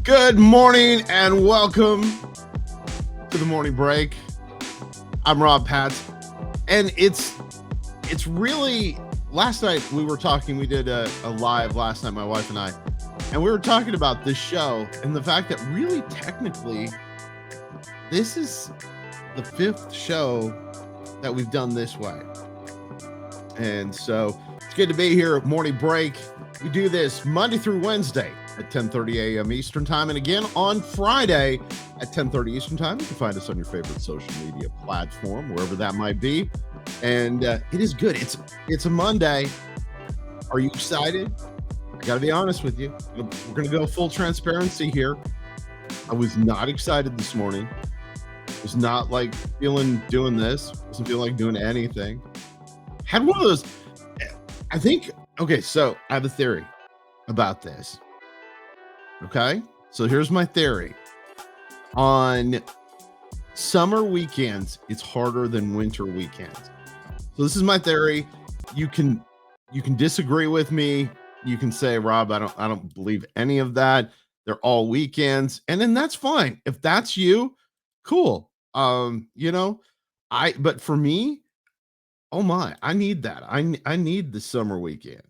Good morning and welcome to the morning break. I'm Rob Patz, and it's really last night we were talking. We did a live last night, my wife and I, and we were talking about this show and the fact that really technically this is the fifth show that we've done this way. And so it's good to be here. Morning break. We do this Monday through Wednesday at 10:30 a.m. Eastern time. And again on Friday at 10:30 Eastern time. You can find us on your favorite social media platform, wherever that might be. And it is good. It's a Monday. Are you excited? I got to be honest with you. We're going to go full transparency here. I was not excited this morning. Was not like doing this. Wasn't feeling like doing anything. Had one of those, I think, okay, so I have a theory about this. Okay, so here's my theory. On summer weekends, it's harder than winter weekends. So this is my theory. You can disagree with me. You can say, Rob, I don't believe any of that. They're all weekends, and then that's fine. If that's you, cool. But for me, oh my, I need that. I need the summer weekend.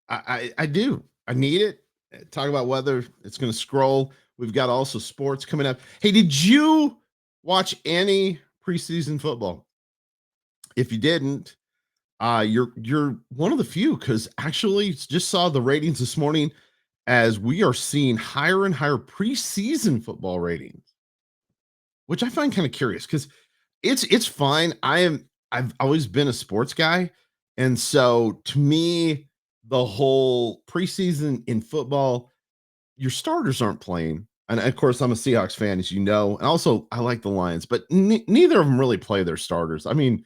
I do. I need it. Talk about weather. It's going to scroll. We've got also sports coming up. Hey, did you watch any preseason football? If you didn't, you're one of the few, because actually just saw the ratings this morning as we are seeing higher and higher preseason football ratings, which I find kind of curious because it's fine. I've always been a sports guy, and so to me, the whole preseason in football, your starters aren't playing. And of course, I'm a Seahawks fan, as you know, and also I like the Lions, but neither of them really play their starters. I mean,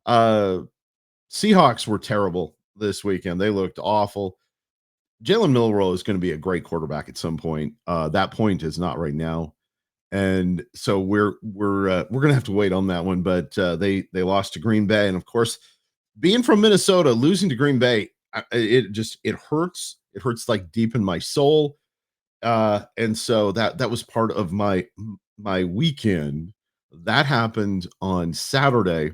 Seahawks were terrible this weekend. They looked awful. Jalen Milroe is going to be a great quarterback at some point. That point is not right now. And so we're gonna have to wait on that one. But they lost to Green Bay, and of course, being from Minnesota, losing to Green Bay, it hurts. It hurts like deep in my soul. And so that was part of my weekend. That happened on Saturday.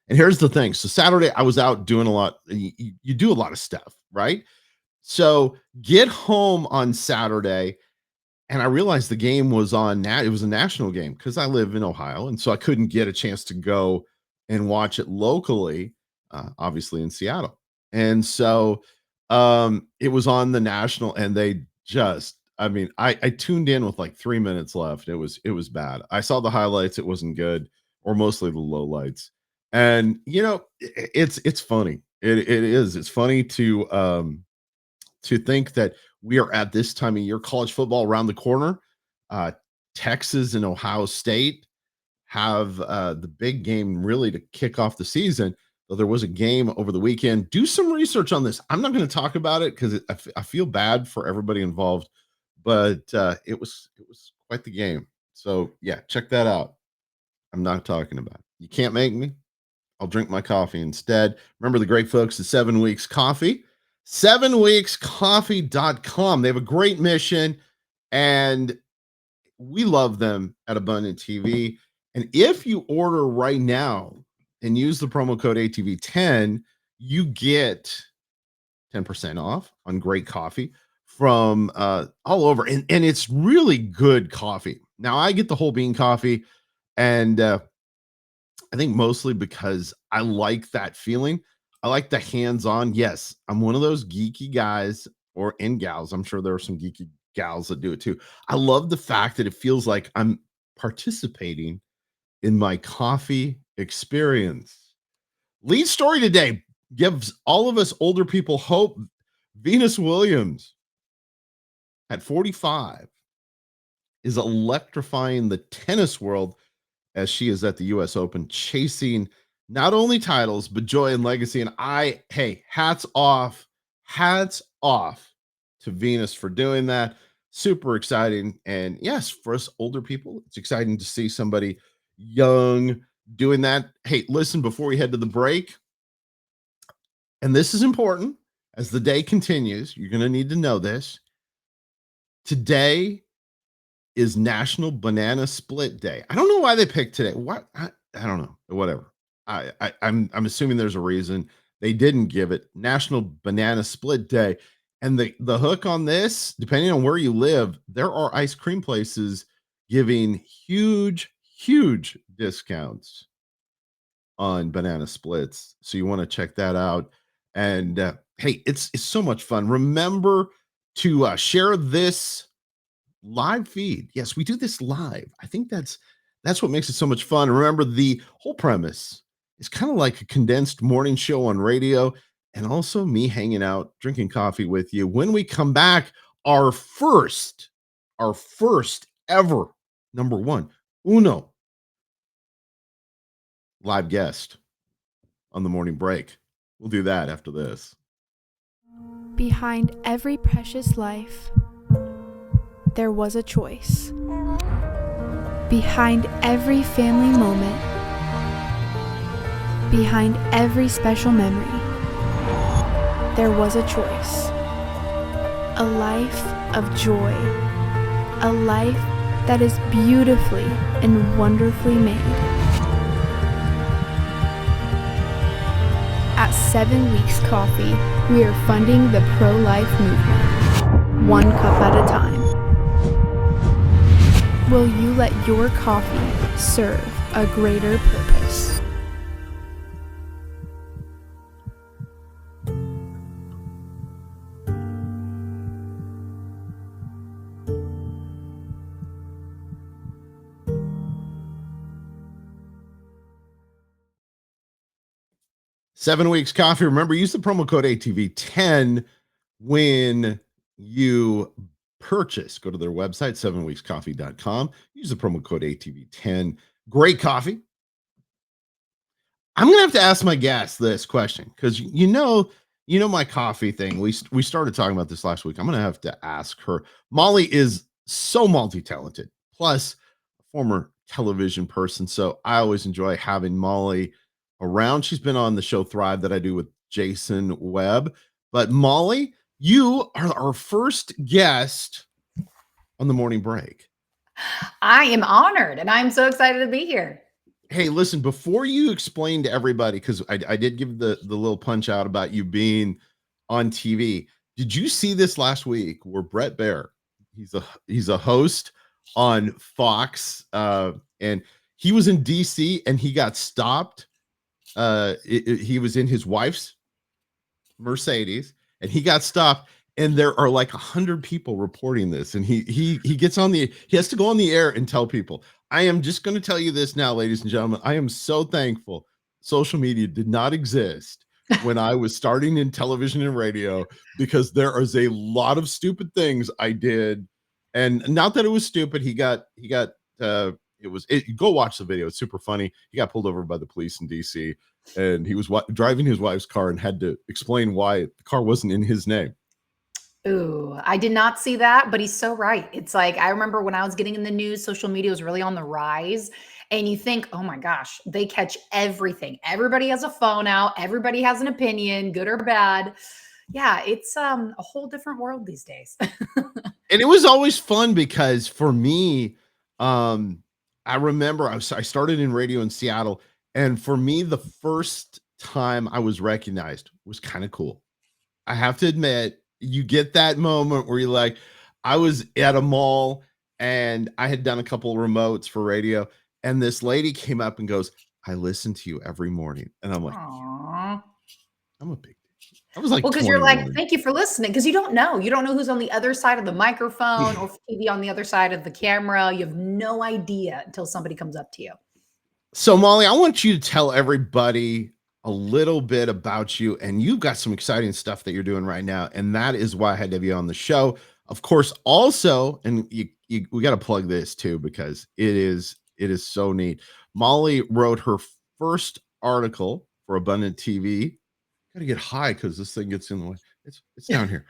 And here's the thing. So Saturday, I was out doing a lot. You do a lot of stuff, right? So get home on Saturday, and I realized the game was on. It was a national game because I live in Ohio, and so I couldn't get a chance to go and watch it locally, obviously in Seattle. And so it was on the national, and they just, I mean, I tuned in with like 3 minutes left. It was bad. I saw the highlights. It wasn't good, or mostly the lowlights. And it's funny. It is. It's funny to think that we are at this time of year, college football around the corner. Texas and Ohio State have the big game really to kick off the season. Though there was a game over the weekend. Do some research on this. I'm not going to talk about it because I feel bad for everybody involved, but it was quite the game. So yeah, check that out. I'm not talking about it. You can't make me. I'll drink my coffee instead. Remember the great folks at 7 Weeks Coffee, 7weekscoffee.com. They have a great mission, and we love them at Abundant TV. And if you order right now and use the promo code ATV10, you get 10% off on great coffee from all over. And it's really good coffee. Now, I get the whole bean coffee, and I think mostly because I like that feeling. I like the hands-on. Yes, I'm one of those geeky guys and gals. I'm sure there are some geeky gals that do it too. I love the fact that it feels like I'm participating in my coffee experience. Lead story today gives all of us older people hope. Venus Williams at 45 is electrifying the tennis world as she is at the US Open, chasing not only titles, but joy and legacy. And hats off to Venus for doing that. Super exciting. And yes, for us older people, it's exciting to see somebody young doing that. Hey, listen, before we head to the break, and this is important, as the day continues, you're going to need to know this. Today is National Banana Split Day. I don't know why they picked today. What? I don't know. Whatever. I'm assuming there's a reason they didn't give it National Banana Split Day. And the hook on this, depending on where you live, there are ice cream places giving huge discounts on banana splits. So you want to check that out. And hey, it's so much fun. Remember to share this live feed. Yes, we do this live. I think that's what makes it so much fun. Remember, the whole premise is kind of like a condensed morning show on radio, and also me hanging out, drinking coffee with you. When we come back, our first ever number one, uno live guest on the morning break. We'll do that after this. Behind every precious life, there was a choice. Behind every family moment, behind every special memory, there was a choice. A life of joy, a life that is beautifully and wonderfully made. At 7 Weeks Coffee, we are funding the pro-life movement, one cup at a time. Will you let your coffee serve a greater purpose? Seven Weeks Coffee. Remember, use the promo code ATV10 when you purchase. Go to their website, 7weekscoffee.com. Use the promo code ATV10. Great coffee. I'm gonna have to ask my guest this question because you know my coffee thing. We started talking about this last week. I'm gonna have to ask her. Molly is so multi-talented, plus a former television person. So I always enjoy having Molly around. She's been on the show Thrive that I do with Jason Webb. But Molly, you are our first guest on the morning break. I am honored and I'm so excited to be here. Hey, listen, before you explain to everybody, because I did give the little punch out about you being on TV. Did you see this last week where Brett Baer, he's a host on Fox, and he was in DC and he got stopped. He was in his wife's Mercedes and he got stopped, and there are like 100 people reporting this, and he has to go on the air and tell people. I am just going to tell you this now, ladies and gentlemen. I am so thankful social media did not exist when I was starting in television and radio, because there is a lot of stupid things I did, and not that it was stupid. Go watch the video. It's super funny. He got pulled over by the police in DC, and he was driving his wife's car and had to explain why the car wasn't in his name. Ooh, I did not see that, but he's so right. It's like, I remember when I was getting in the news, social media was really on the rise. And you think, oh my gosh, they catch everything. Everybody has a phone out. Everybody has an opinion, good or bad. Yeah, it's a whole different world these days. And it was always fun because for me, I remember I started in radio in Seattle, and for me, the first time I was recognized was kind of cool. I have to admit, you get that moment where you're like, I was at a mall and I had done a couple of remotes for radio, and this lady came up and goes, "I listen to you every morning." And I'm like, Aww. I'm a big deal. I was like, Well, because you're like, 21. thank you for listening. Because you don't know. You don't know who's on the other side of the microphone or maybe on the other side of the camera. You have no idea until somebody comes up to you. So, Molly, I want you to tell everybody a little bit about you, and you've got some exciting stuff that you're doing right now, and that is why I had to have you on the show. Of course, also, and we got to plug this too, because it is so neat. Molly wrote her first article for Abundant TV. Got to get high because this thing gets in the way. It's down here,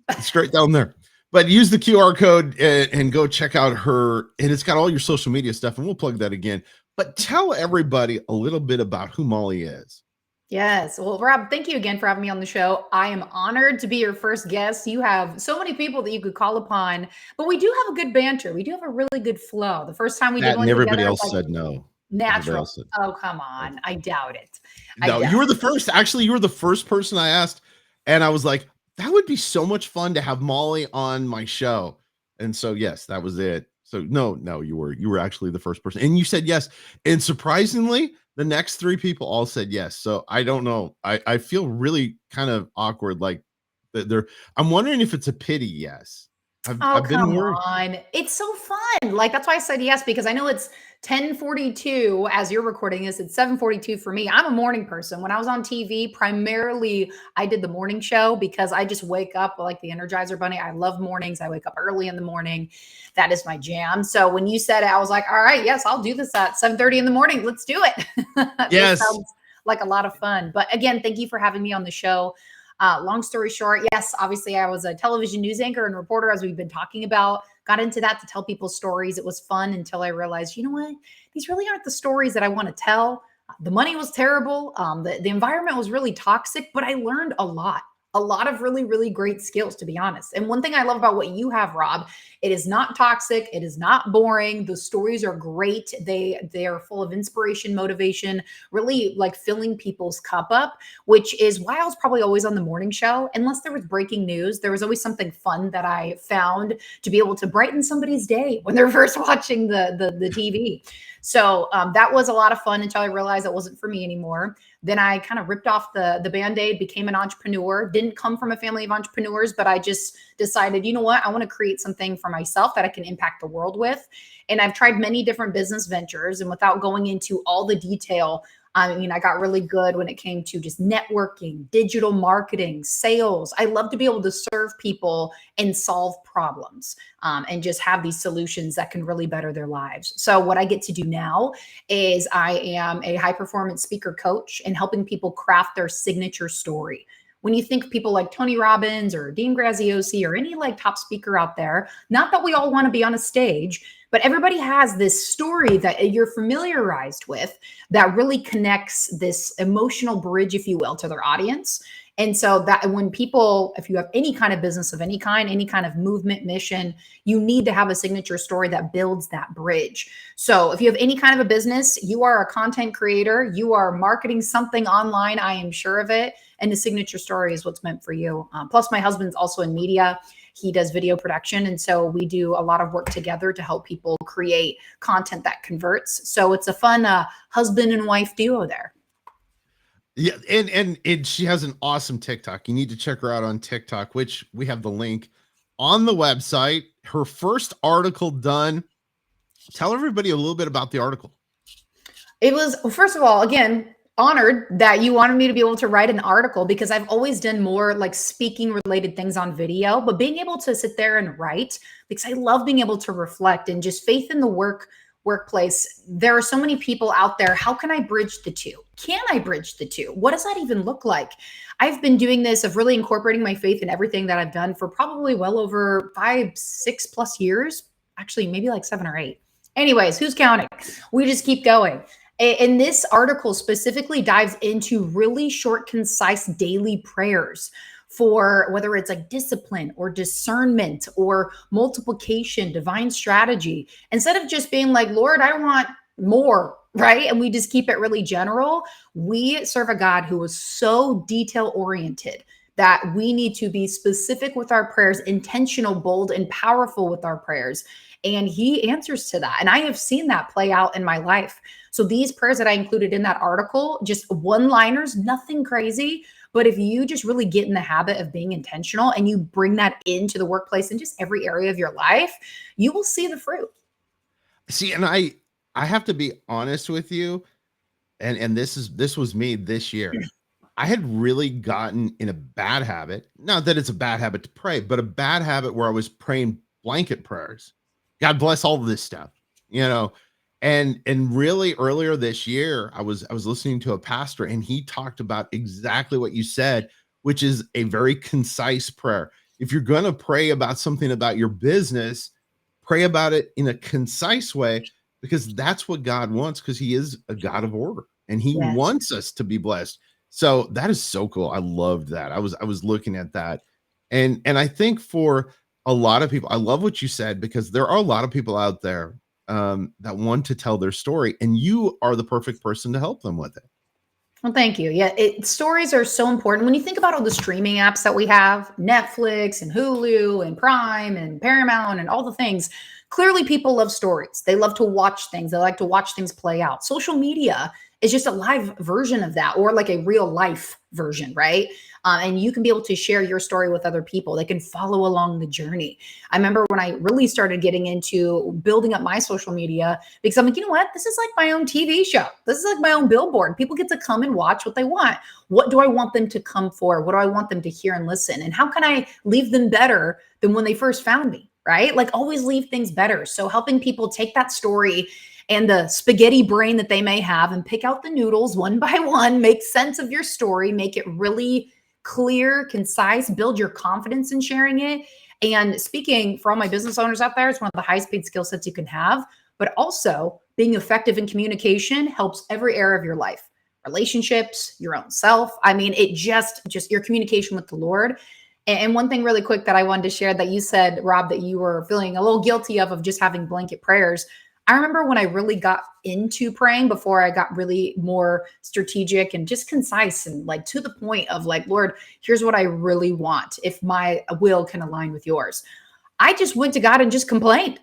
it's straight down there. But use the QR code and go check out her, and it's got all your social media stuff, and we'll plug that again. But tell everybody a little bit about who Molly is. Yes. Well, Rob, thank you again for having me on the show. I am honored to be your first guest. You have so many people that you could call upon, but we do have a good banter. We do have a really good flow. The first time we did That and one together, everybody it's else like said no. Everybody natural. else said Oh, come no. on. I doubt it. I No, doubt you were the first. Actually, you were the first person I asked, and I was like, that would be so much fun to have Molly on my show. And so, yes, that was it. So, no, you were actually the first person, and you said yes. And surprisingly, the next three people all said yes. So I don't know. I feel really kind of awkward, like that they're. I'm wondering if it's a pity yes. Oh, I've been come worried. on. It's so fun. Like that's why I said yes, because I know it's 10:42 as you're recording this. It's 7:42 for me. I'm a morning person. When I was on TV, primarily I did the morning show because I just wake up like the Energizer Bunny. I love mornings. I wake up early in the morning. That is my jam. So when you said it, I was like, all right, yes, I'll do this at 7:30 in the morning. Let's do it. This Yes. sounds like a lot of fun. But again, thank you for having me on the show. Long story short, yes, obviously I was a television news anchor and reporter, as we've been talking about. Got into that to tell people stories. It was fun until I realized, you know what? These really aren't the stories that I want to tell. The money was terrible. The environment was really toxic, but I learned a lot of really, really great skills, to be honest. And one thing I love about what you have, Rob, it is not toxic. It is not boring. The stories are great. They are full of inspiration, motivation, really like filling people's cup up, which is why I was probably always on the morning show. Unless there was breaking news, there was always something fun that I found to be able to brighten somebody's day when they're first watching the TV. So that was a lot of fun until I realized it wasn't for me anymore. Then I kind of ripped off the band-aid, became an entrepreneur. Didn't come from a family of entrepreneurs, but I just decided, you know what? I want to create something for myself that I can impact the world with. And I've tried many different business ventures. And without going into all the detail, I mean, I got really good when it came to just networking, digital marketing, sales. I love to be able to serve people and solve problems, and just have these solutions that can really better their lives. So, what I get to do now is I am a high performance speaker coach and helping people craft their signature story. When you think of people like Tony Robbins or Dean Graziosi or any like top speaker out there, not that we all want to be on a stage, but everybody has this story that you're familiarized with that really connects this emotional bridge, if you will, to their audience. And so that when people, if you have any kind of business of any kind of movement, mission, you need to have a signature story that builds that bridge. So if you have any kind of a business, you are a content creator, you are marketing something online, I am sure of it. And the signature story is what's meant for you. Plus, my husband's also in media. He does video production. And so we do a lot of work together to help people create content that converts. So it's a fun husband and wife duo there. Yeah, and she has an awesome TikTok. You need to check her out on TikTok, which we have the link on the website. Her first article done. Tell everybody a little bit about the article. It was, first of all, again, honored that you wanted me to be able to write an article because I've always done more like speaking related things on video, but being able to sit there and write, because I love being able to reflect and just faith in the workplace. There are so many people out there. How can I bridge the two? Can I bridge the two? What does that even look like? I've been doing this of really incorporating my faith in everything that I've done for probably well over 5-6+ years, actually maybe like 7 or 8. Anyways, who's counting? We just keep going. And this article specifically dives into really short, concise daily prayers for whether it's like discipline or discernment or multiplication, divine strategy. Instead of just being like, Lord, I want more, right? And we just keep it really general. We serve a God who is so detail oriented that we need to be specific with our prayers, intentional, bold, and powerful with our prayers. And he answers to that. And I have seen that play out in my life. So these prayers that I included in that article, just one-liners, nothing crazy. But if you just really get in the habit of being intentional and you bring that into the workplace and just every area of your life, you will see the fruit. See, and I have to be honest with you, and this was me this year. I had really gotten in a bad habit. Not that it's a bad habit to pray, but a bad habit where I was praying blanket prayers. God bless all of this stuff, you know. And really earlier this year, I was listening to a pastor and he talked about exactly what you said, which is a very concise prayer. If you're going to pray about something about your business, pray about it in a concise way, because that's what God wants, because he is a God of order and he Yes. wants us to be blessed. So that is so cool. I loved that. I was looking at that. And I think for a lot of people, I love what you said, because there are a lot of people out there that want to tell their story, and you are the perfect person to help them with it. Well, thank you. Yeah, stories are so important. When you think about all the streaming apps that we have, Netflix and Hulu and Prime and Paramount and all the things, clearly people love stories. They love to watch things. They like to watch things play out. Social media is just a live version of that, or like a real life version, right? And you can be able to share your story with other people. They can follow along the journey. I remember when I really started getting into building up my social media, because I'm like, you know what? This is like my own TV show. This is like my own billboard. People get to come and watch what they want. What do I want them to come for? What do I want them to hear and listen? And how can I leave them better than when they first found me, right? Like, always leave things better. So helping people take that story and the spaghetti brain that they may have and pick out the noodles one by one, make sense of your story, make it really clear, concise, build your confidence in sharing it. And speaking for all my business owners out there, it's one of the highest paid skill sets you can have. But also, being effective in communication helps every area of your life, relationships, your own self. I mean, it just your communication with the Lord. And one thing really quick that I wanted to share that you said, Rob, that you were feeling a little guilty of just having blanket prayers. I remember when I really got into praying, before I got really more strategic and just concise and like to the point of like, Lord, here's what I really want, if my will can align with yours. I just went to God and just complained.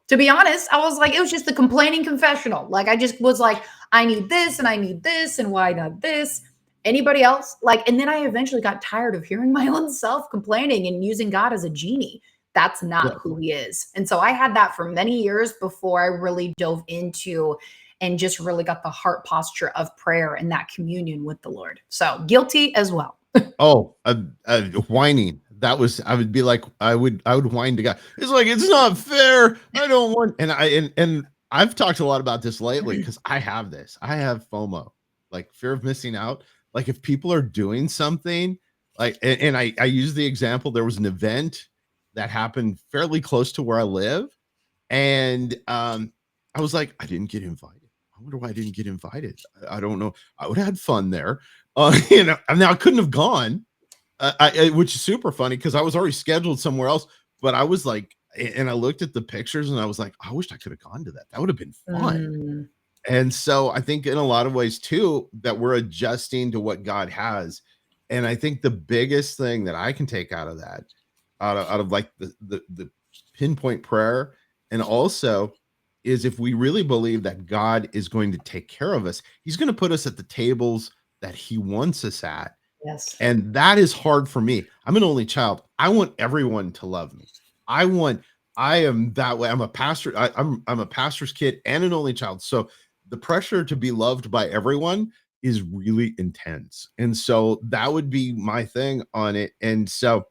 To be honest, I was like, it was just the complaining confessional. Like, I just was like, I need this and I need this, and why not this? Anybody else? Like, and then I eventually got tired of hearing my own self complaining and using God as a genie. That's not Yeah. who he is. And so I had that for many years before I really dove into and just really got the heart posture of prayer and that communion with the Lord. So guilty as well. Oh, whining. That was, I would be like, I would whine to God. It's like, it's not fair. I don't want, and I've talked a lot about this lately, because I have this. I have FOMO, like fear of missing out. Like, if people are doing something, like, and I use the example, there was an event that happened fairly close to where I live. And I was like, I didn't get invited. I wonder why I didn't get invited. I don't know. I would have had fun there. And now I couldn't have gone, which is super funny, because I was already scheduled somewhere else. But I was like, and I looked at the pictures and I was like, I wish I could have gone to that. That would have been fun. Mm, And so I think in a lot of ways too, that we're adjusting to what God has. And I think the biggest thing that I can take out of that, out of like the pinpoint prayer, and also, is if we really believe that God is going to take care of us, he's going to put us at the tables that he wants us at. yes. And that is hard for me. I'm an only child. I want everyone to love me. I am that way. I'm a pastor. I'm a pastor's kid and an only child. So the pressure to be loved by everyone is really intense. And so that would be my thing on it. And so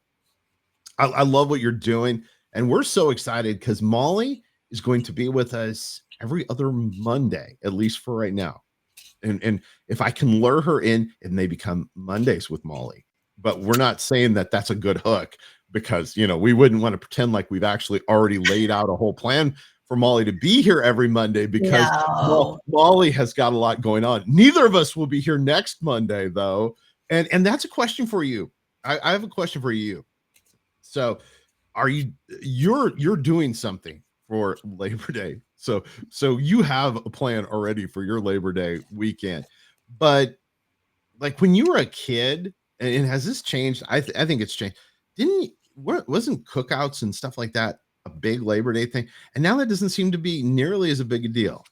I love what you're doing. And we're so excited, because Molly is going to be with us every other Monday, at least for right now. And if I can lure her in, it may become Mondays with Molly. But we're not saying that that's a good hook, because, we wouldn't want to pretend like we've actually already laid out a whole plan for Molly to be here every Monday, because No. Molly has got a lot going on. Neither of us will be here next Monday, though. And that's a question for you. I have a question for you. So you're doing something for Labor Day. So you have a plan already for your Labor Day weekend. But like, when you were a kid, and has this changed? I think it's changed. Wasn't cookouts and stuff like that a big Labor Day thing? And now that doesn't seem to be nearly as a big a deal.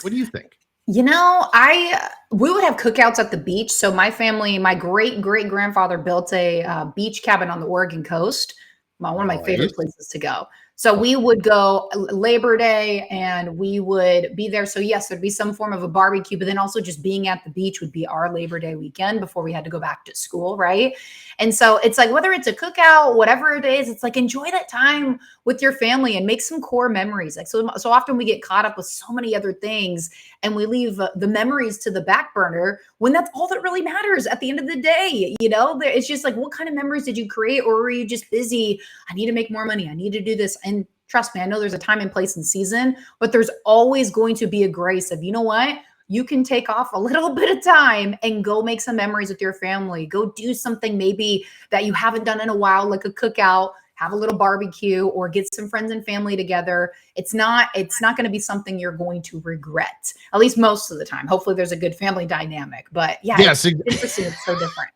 What do you think? We would have cookouts at the beach. So my family, my great great grandfather built a beach cabin on the Oregon coast. One of my favorite Nice. places to go. So we would go Labor Day and we would be there. So yes, there'd be some form of a barbecue, but then also just being at the beach would be our Labor Day weekend before we had to go back to school, right? And so it's like, whether it's a cookout, whatever it is, it's like, enjoy that time with your family and make some core memories. Like, so often we get caught up with so many other things and we leave the memories to the back burner, when that's all that really matters at the end of the day. It's just like, what kind of memories did you create? Or were you just busy? I need to make more money. I need to do this. And trust me, I know there's a time and place and season, but there's always going to be a grace of, you know what? you can take off a little bit of time and go make some memories with your family. Go do something maybe that you haven't done in a while, like a cookout, have a little barbecue, or get some friends and family together. It's not going to be something you're going to regret, at least most of the time. Hopefully there's a good family dynamic, but yeah, Yes. it's interesting. It's so different.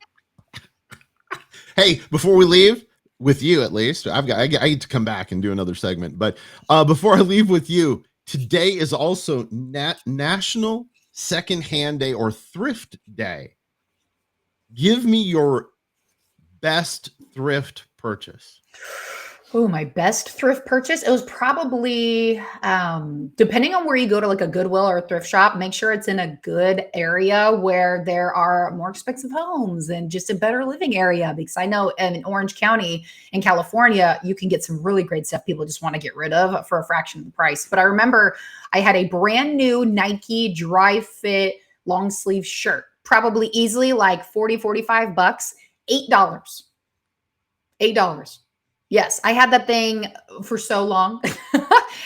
Hey, before we leave with you, at least I get to come back and do another segment, but before I leave with you, today is also National Secondhand Day or Thrift Day. Give me your best thrift purchase. Oh, my best thrift purchase. It was probably, depending on where you go to, like a Goodwill or a thrift shop, make sure it's in a good area where there are more expensive homes and just a better living area. Because I know in Orange County in California, you can get some really great stuff people just want to get rid of for a fraction of the price. But I remember I had a brand new Nike dry fit long sleeve shirt, probably easily like 40, 45 bucks, $8. $8. Yes, I had that thing for so long.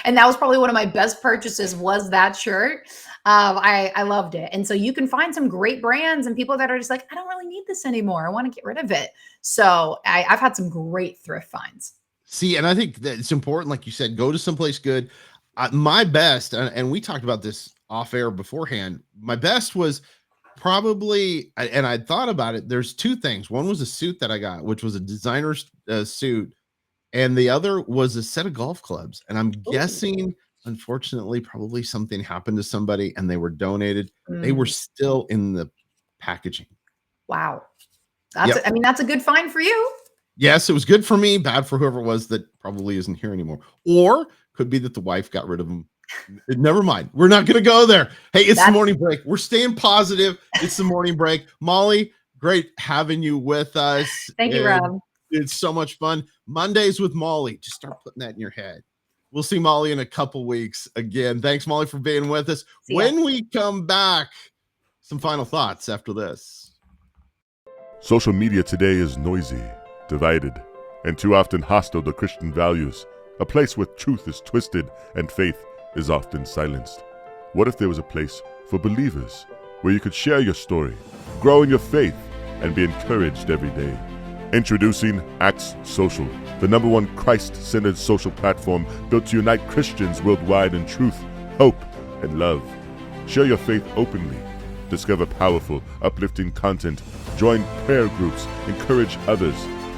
And that was probably one of my best purchases was that shirt. I loved it. And so you can find some great brands and people that are just like, I don't really need this anymore. I want to get rid of it. So I've had some great thrift finds. See, and I think that it's important, like you said, go to someplace good. My best, and we talked about this off air beforehand, my best was probably, and I thought about it, there's two things. One was a suit that I got, which was a designer suit, and the other was a set of golf clubs. And I'm Ooh. guessing, unfortunately, probably something happened to somebody and they were donated. They were Mm. still in the packaging. Wow. Yep. That's a good find for you. Yes, it was good for me, bad for whoever it was that probably isn't here anymore. Or could be that the wife got rid of them. Never mind. We're not going to go there. Hey, it's the morning break. We're staying positive. It's the morning break. Molly, great having you with us. Thank you, Rob. It's so much fun. Mondays with Molly. Just start putting that in your head. We'll see Molly in a couple weeks again. Thanks, Molly, for being with us. When we come back, some final thoughts after this. Social media today is noisy, divided, and too often hostile to Christian values, a place where truth is twisted and faith is often silenced. What if there was a place for believers where you could share your story, grow in your faith, and be encouraged every day? Introducing Acts Social, the #1 Christ-centered social platform built to unite Christians worldwide in truth, hope, and love. Share your faith openly. Discover powerful, uplifting content. Join prayer groups. Encourage others.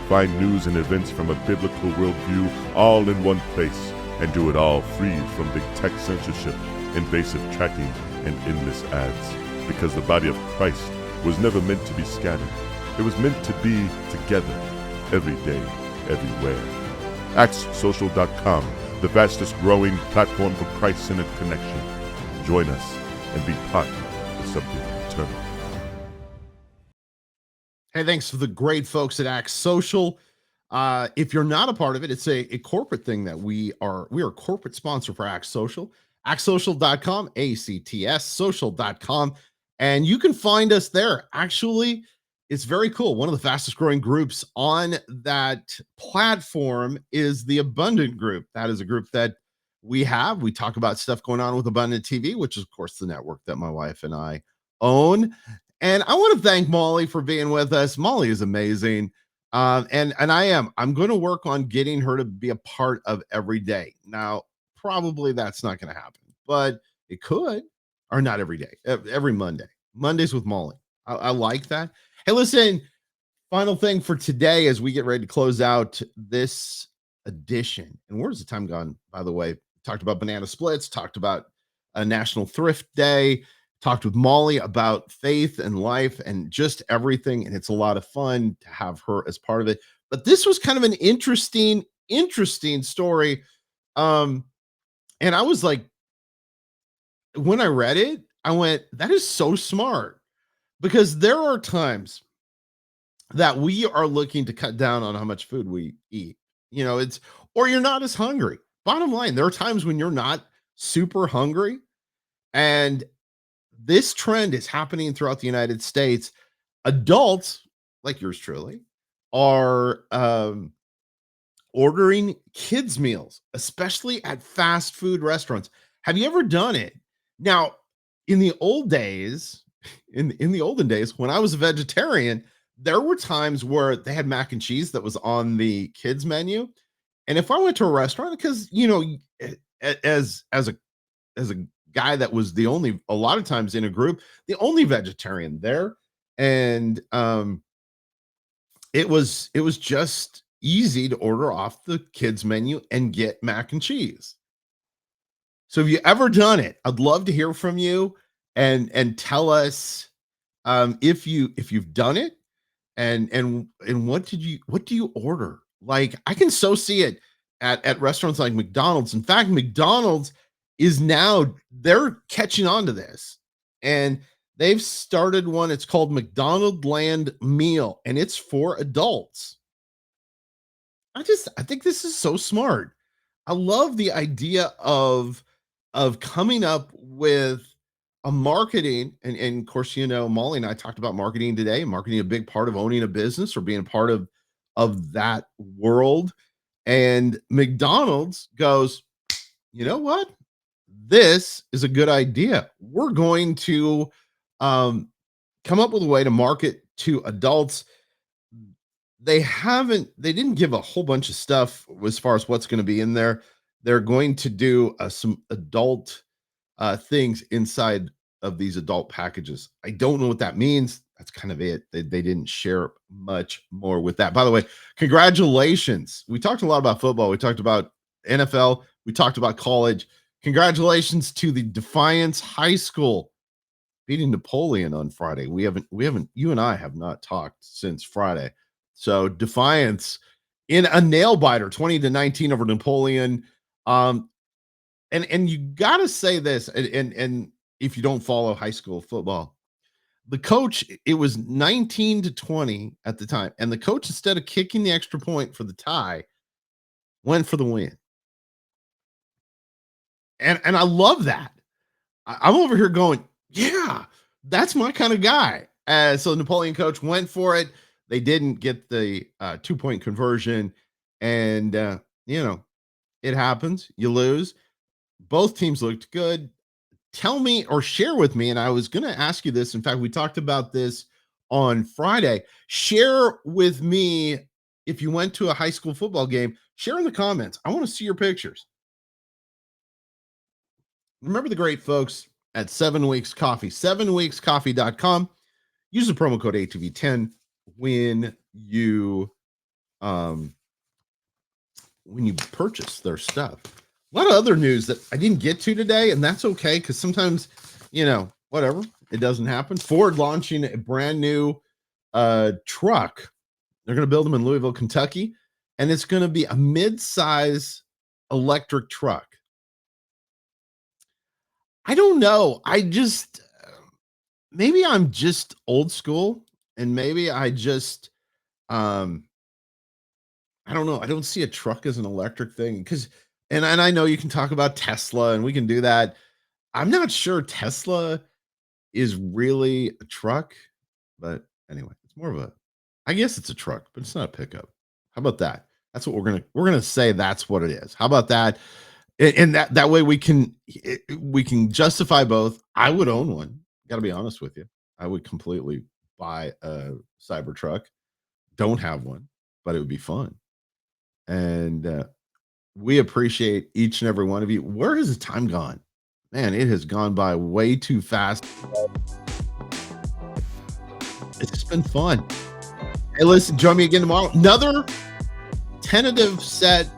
Find news and events from a biblical worldview all in one place. And do it all free from big tech censorship, invasive tracking, and endless ads. Because the body of Christ was never meant to be scattered. It was meant to be together, every day, everywhere. ActsSocial.com, the fastest growing platform for Christ-centered connection. Join us and be part of something eternal. Hey, thanks to the great folks at Acts Social. If you're not a part of it, it's a corporate thing that we are a corporate sponsor for Acts Social. ActsSocial.com, ACTS social.com. And you can find us there. Actually, it's very cool. One of the fastest growing groups on that platform is the Abundant Group. That is a group that we have. We talk about stuff going on with Abundant TV, which is, of course, the network that my wife and I own. And I want to thank Molly for being with us. Molly is amazing. And I'm going to work on getting her to be a part of every day. Now, probably that's not going to happen, but it could, or not every day, every Monday. Mondays with Molly. I like that. Hey, listen, final thing for today as we get ready to close out this edition. And where's the time gone, by the way? Talked about banana splits, talked about a National Thrift Day, talked with Molly about faith and life and just everything. And it's a lot of fun to have her as part of it. But this was kind of an interesting story. And I was like, when I read it, I went, that is so smart. Because there are times that we are looking to cut down on how much food we eat. You know, or you're not as hungry. Bottom line, there are times when you're not super hungry. And this trend is happening throughout the United States. Adults, like yours truly, are ordering kids' meals, especially at fast food restaurants. Have you ever done it? Now, in the old days, in the olden days, when I was a vegetarian, there were times where they had mac and cheese that was on the kids menu. And if I went to a restaurant, because as a guy that was the only a lot of times in a group, the only vegetarian there, and it was just easy to order off the kids menu and get mac and cheese. So have you ever done it? I'd love to hear from you and tell us if you've done it and what do you order? Like I can so see it at restaurants like McDonald's. In fact, McDonald's is now they're catching on to this. And they've started one. It's called McDonald Land Meal, and it's for adults. I think this is so smart. I love the idea of coming up with a marketing and of course, Molly and I talked about marketing today. Marketing a big part of owning a business or being a part of that world. And McDonald's goes, you know what? This is a good idea. We're going to come up with a way to market to adults. They didn't give a whole bunch of stuff as far as what's going to be in there. They're going to do some adult things inside of these adult packages. I don't know what that means. That's kind of it. They didn't share much more with that. By the way, congratulations. We talked a lot about football. We talked about NFL. We talked about college. Congratulations to the Defiance High School beating Napoleon on Friday. We haven't, you and I have not talked since Friday. So Defiance in a nail biter, 20-19 over Napoleon. And you got to say this, and if you don't follow high school football, the coach, it was 19-20 at the time. And the coach, instead of kicking the extra point for the tie, went for the win. And I love that. I'm over here going, yeah, that's my kind of guy. So the Napoleon coach went for it. They didn't get the 2-point conversion. And, it happens. You lose. Both teams looked good. Tell me or share with me, and I was going to ask you this. In fact, we talked about this on Friday. Share with me if you went to a high school football game. Share in the comments. I want to see your pictures. Remember the great folks at 7 Weeks Coffee, 7weekscoffee.com. Use the promo code ATV10 when you purchase their stuff. A lot of other news that I didn't get to today, and that's okay because sometimes, whatever, it doesn't happen. Ford launching a brand new truck. They're going to build them in Louisville, Kentucky, and it's going to be a mid-size electric truck. I don't know. Maybe I'm just old school, and maybe I just, I don't know. I don't see a truck as an electric thing and I know you can talk about Tesla and we can do that. I'm not sure Tesla is really a truck, but anyway, it's more of I guess it's a truck, but it's not a pickup. How about that? That's what we're going to say. That's what it is. How about that? And that way we can justify both. I would own one. Got to be honest with you. I would completely buy a Cybertruck. Don't have one, but it would be fun. And we appreciate each and every one of you. Where has the time gone? Man, it has gone by way too fast. It's just been fun. Hey, listen, join me again tomorrow. Another tentative set,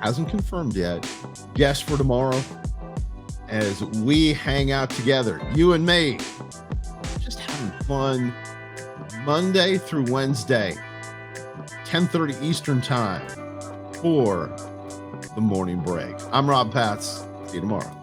hasn't confirmed yet, guest for tomorrow as we hang out together, you and me, just having fun Monday through Wednesday, 10:30 Eastern time for the morning break. I'm Rob Patz. See you tomorrow.